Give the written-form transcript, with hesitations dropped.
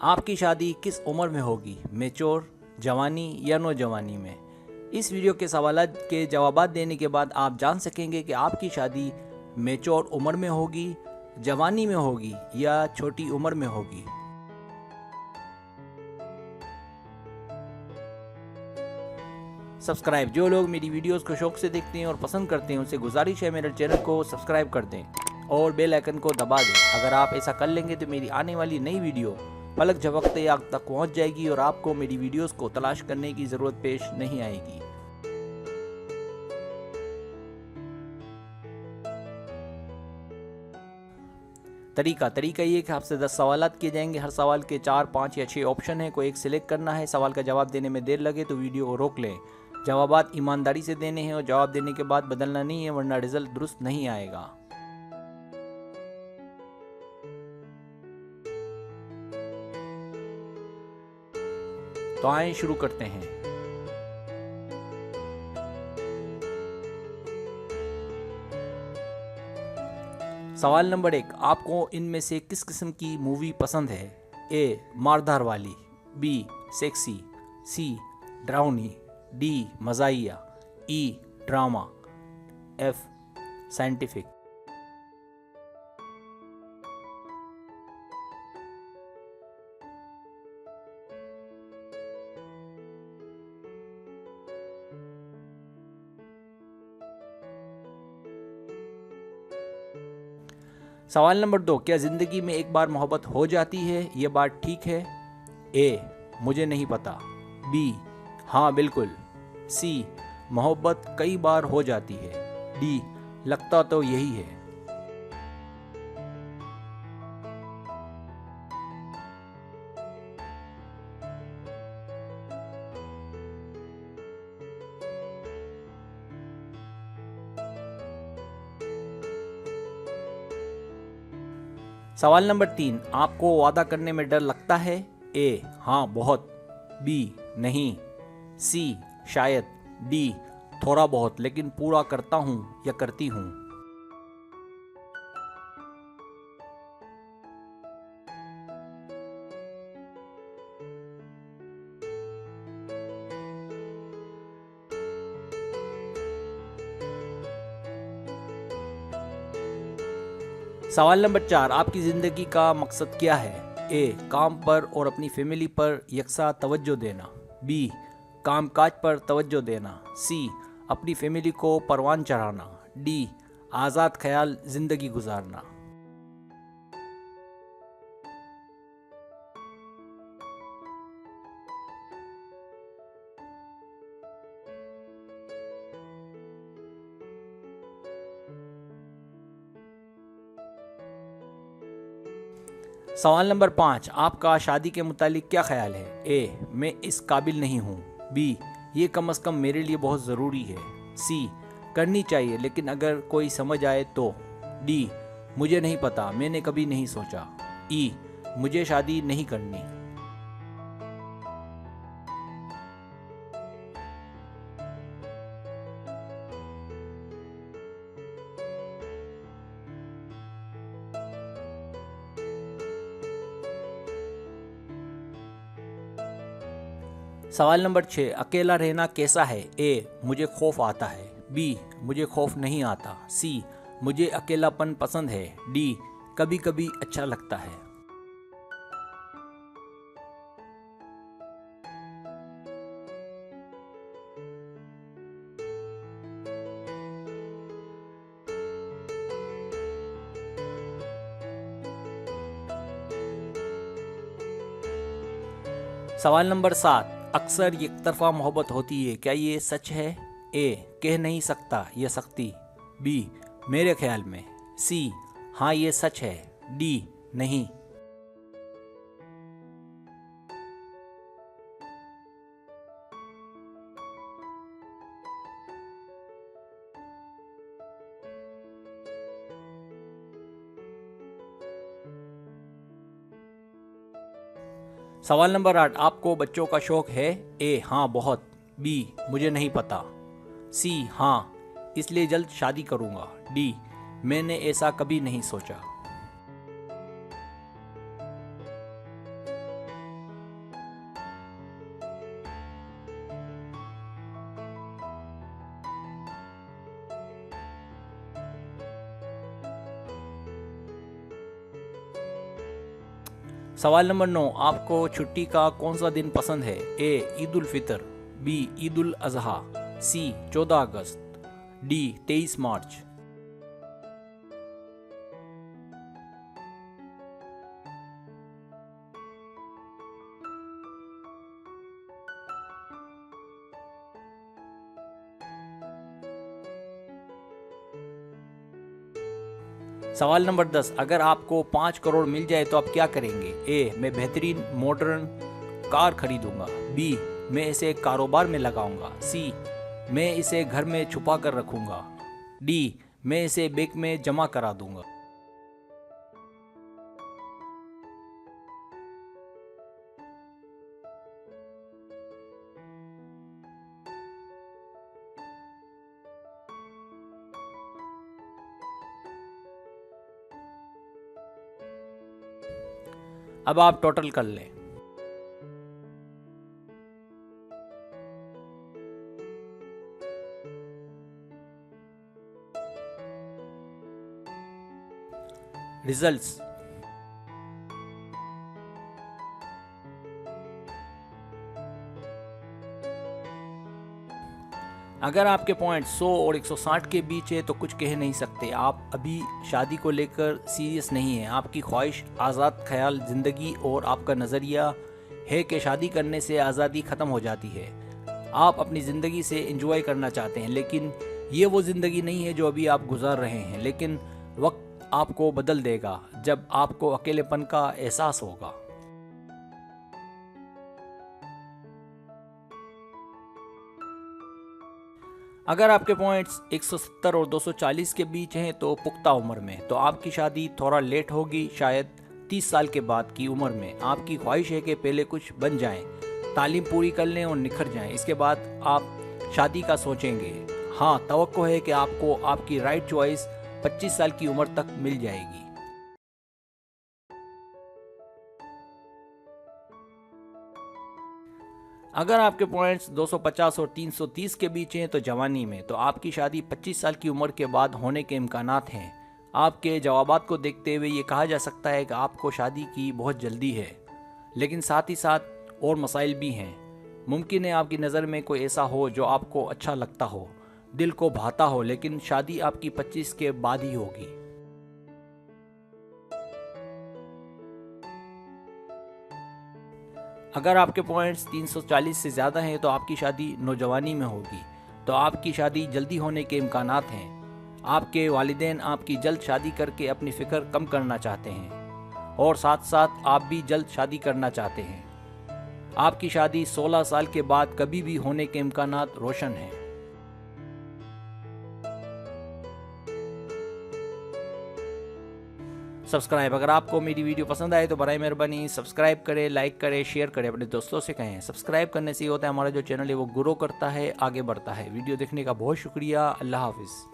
आपकी शादी किस उम्र में होगी, मैच्योर, जवानी या नौजवानी में? इस वीडियो के सवालात के जवाबात देने के बाद आप जान सकेंगे कि आपकी शादी मैच्योर उम्र में होगी, जवानी में होगी या छोटी उम्र में होगी। सब्सक्राइब, जो लोग मेरी वीडियोस को शौक से देखते हैं और पसंद करते हैं उनसे गुजारिश है मेरे चैनल को सब्सक्राइब कर दें और बेल आइकन को दबा दें। अगर आप ऐसा कर लेंगे तो मेरी आने वाली नई वीडियो पलक झपकते आप तक पहुंच जाएगी और आपको मेरी वीडियोस को तलाश करने की ज़रूरत पेश नहीं आएगी। तरीका ये कि आपसे 10 सवालात किए जाएंगे। हर सवाल के 4, 5 या 6 ऑप्शन है, कोई एक सिलेक्ट करना है। सवाल का जवाब देने में देर लगे तो वीडियो को रोक लें। जवाबात ईमानदारी से देने हैं और जवाब देने के बाद बदलना नहीं है, वरना रिजल्ट दुरुस्त नहीं आएगा। तो आइए शुरू करते हैं। सवाल नंबर 1, आपको इनमें से किस किस्म की मूवी पसंद है? ए, मारधार वाली, बी, सेक्सी, सी, ड्राउनी, डी, मज़ाहिया, ई, ड्रामा, एफ, साइंटिफिक। सवाल नंबर 2, क्या ज़िंदगी में एक बार मोहब्बत हो जाती है, ये बात ठीक है? ए, मुझे नहीं पता, बी, हाँ बिल्कुल, सी, मोहब्बत कई बार हो जाती है, डी, लगता तो यही है। सवाल नंबर 3, आपको वादा करने में डर लगता है? ए, हाँ बहुत, बी, नहीं, सी, शायद, डी, थोड़ा बहुत लेकिन पूरा करता हूँ या करती हूँ। सवाल नंबर 4, आपकी ज़िंदगी का मकसद क्या है? ए, काम पर और अपनी फैमिली पर यकसा तवज्जो देना, बी, कामकाज पर तवज्जो देना, सी, अपनी फैमिली को परवान चढ़ाना, डी, आज़ाद ख्याल ज़िंदगी गुजारना। सवाल नंबर 5, आपका शादी के मुतालिक क्या ख्याल है? ए, मैं इस काबिल नहीं हूँ, बी, ये कम से कम मेरे लिए बहुत ज़रूरी है, सी, करनी चाहिए लेकिन अगर कोई समझ आए तो, डी, मुझे नहीं पता, मैंने कभी नहीं सोचा, ई, मुझे शादी नहीं करनी। सवाल नंबर 6, अकेला रहना कैसा है? ए, मुझे खौफ आता है, बी, मुझे खौफ नहीं आता, सी, मुझे अकेलापन पसंद है, डी, कभी कभी अच्छा लगता है। सवाल नंबर 7, अक्सर एक तरफा मोहब्बत होती है, क्या ये सच है? ए, कह नहीं सकता या सकती, बी, मेरे ख्याल में, सी, हाँ ये सच है, डी, नहीं। सवाल नंबर 8, आपको बच्चों का शौक है? ए, हाँ बहुत, बी, मुझे नहीं पता, सी, हाँ इसलिए जल्द शादी करूंगा, डी, मैंने ऐसा कभी नहीं सोचा। सवाल नंबर 9, आपको छुट्टी का कौन सा दिन पसंद है? ए ईद उल फितर, बी ईद उल अजहा, सी 14 अगस्त, डी 23 मार्च। सवाल नंबर 10, अगर आपको 5 करोड़ मिल जाए तो आप क्या करेंगे? ए मैं बेहतरीन मॉडर्न कार खरीदूंगा, बी मैं इसे एक कारोबार में लगाऊंगा, सी मैं इसे घर में छुपा कर रखूंगा, डी मैं इसे बैंक में जमा करा दूंगा। अब आप टोटल कर लें। रिजल्ट्स, अगर आपके पॉइंट 100 और 160 के बीच है तो कुछ कह नहीं सकते। आप अभी शादी को लेकर सीरियस नहीं हैं। आपकी ख्वाहिश, आज़ाद ख्याल ज़िंदगी और आपका नज़रिया है कि शादी करने से आज़ादी ख़त्म हो जाती है। आप अपनी ज़िंदगी से एंजॉय करना चाहते हैं, लेकिन ये वो ज़िंदगी नहीं है जो अभी आप गुजार रहे हैं। लेकिन वक्त आपको बदल देगा जब आपको अकेलेपन का एहसास होगा। अगर आपके पॉइंट्स 170 और 240 के बीच हैं तो पुख्ता उम्र में, तो आपकी शादी थोड़ा लेट होगी, शायद 30 साल के बाद की उम्र में। आपकी ख्वाहिश है कि पहले कुछ बन जाएं, तालीम पूरी कर लें और निखर जाएं, इसके बाद आप शादी का सोचेंगे। हाँ, तवक्को है कि आपको आपकी राइट चॉइस 25 साल की उम्र तक मिल जाएगी। अगर आपके पॉइंट्स 250 और 330 के बीच हैं तो जवानी में, तो आपकी शादी 25 साल की उम्र के बाद होने के इम्कानात हैं। आपके जवाबात को देखते हुए ये कहा जा सकता है कि आपको शादी की बहुत जल्दी है, लेकिन साथ ही साथ और मसाइल भी हैं। मुमकिन है आपकी नज़र में कोई ऐसा हो जो आपको अच्छा लगता हो, दिल को भाता हो, लेकिन शादी आपकी 25 के बाद ही होगी। अगर आपके पॉइंट्स 340 से ज़्यादा हैं तो आपकी शादी नौजवानी में होगी, तो आपकी शादी जल्दी होने के इम्कानात हैं। आपके वालिदैन आपकी जल्द शादी करके अपनी फ़िक्र कम करना चाहते हैं और साथ साथ आप भी जल्द शादी करना चाहते हैं। आपकी शादी 16 साल के बाद कभी भी होने के इम्कानात रोशन हैं। सब्सक्राइब, अगर आपको मेरी वीडियो पसंद आए तो बराए मेहरबानी सब्सक्राइब करें, लाइक करें, शेयर करें, अपने दोस्तों से कहें। सब्सक्राइब करने से ये होता है हमारा जो चैनल है वो ग्रो करता है, आगे बढ़ता है। वीडियो देखने का बहुत शुक्रिया। अल्लाह हाफिज़।